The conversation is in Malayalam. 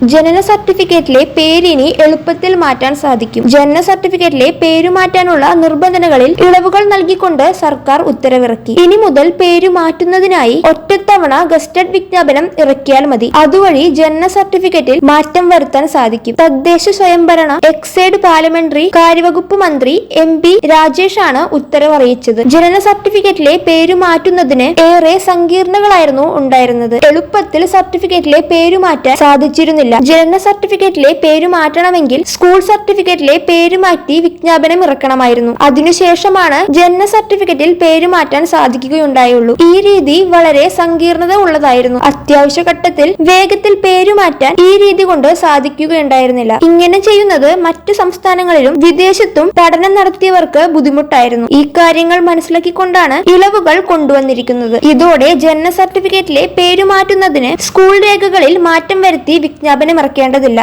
ജനന സർട്ടിഫിക്കറ്റിലെ പേരിനി എളുപ്പത്തിൽ മാറ്റാൻ സാധിക്കും. ജനന സർട്ടിഫിക്കറ്റിലെ പേരു മാറ്റാനുള്ള നിബന്ധനകളിൽ ഇളവുകൾ നൽകിക്കൊണ്ട് സർക്കാർ ഉത്തരവിറക്കി. ഇനി മുതൽ പേരു മാറ്റുന്നതിനായി ഒറ്റത്തവണ ഗസ്റ്റഡ് വിജ്ഞാപനം ഇറക്കിയാൽ മതി. അതുവഴി ജനന സർട്ടിഫിക്കറ്റിൽ മാറ്റം വരുത്താൻ സാധിക്കും. തദ്ദേശ സ്വയംഭരണ എക്സൈഡ് പാർലമെന്ററി കാര്യവകുപ്പ് മന്ത്രി MP രാജേഷ് ആണ് ഉത്തരവ് അറിയിച്ചത്. ജനന സർട്ടിഫിക്കറ്റിലെ പേരു മാറ്റുന്നതിന് ഏറെ സങ്കീർണതകളായിരുന്നു ഉണ്ടായിരുന്നത്. എളുപ്പത്തിൽ സർട്ടിഫിക്കറ്റിലെ പേരു മാറ്റാൻ സാധിച്ചിരുന്നില്ല. ജനന സർട്ടിഫിക്കറ്റിലെ പേരു മാറ്റണമെങ്കിൽ സ്കൂൾ സർട്ടിഫിക്കറ്റിലെ പേരു മാറ്റി വിജ്ഞാപനം ഇറക്കണമായിരുന്നു. അതിനുശേഷമാണ് ജനന സർട്ടിഫിക്കറ്റിൽ പേരു മാറ്റാൻ സാധിക്കുകയുണ്ടായുള്ളൂ. ഈ രീതി വളരെ സങ്കീർണത ഉള്ളതായിരുന്നു. അത്യാവശ്യ ഘട്ടത്തിൽ വേഗത്തിൽ പേരു മാറ്റാൻ ഈ രീതി കൊണ്ട് സാധിക്കുകയുണ്ടായിരുന്നില്ല. ഇങ്ങനെ ചെയ്യുന്നത് മറ്റു സംസ്ഥാനങ്ങളിലും വിദേശത്തും പഠനം നടത്തിയവർക്ക് ബുദ്ധിമുട്ടായിരുന്നു. ഈ കാര്യങ്ങൾ മനസ്സിലാക്കിക്കൊണ്ടാണ് ഇളവുകൾ കൊണ്ടുവന്നിരിക്കുന്നത്. ഇതോടെ ജനന സർട്ടിഫിക്കറ്റിലെ പേരു മാറ്റുന്നതിന് സ്കൂൾ രേഖകളിൽ മാറ്റം വരുത്തി വിജ്ഞാപനം ഇറക്കേണ്ടതില്ല.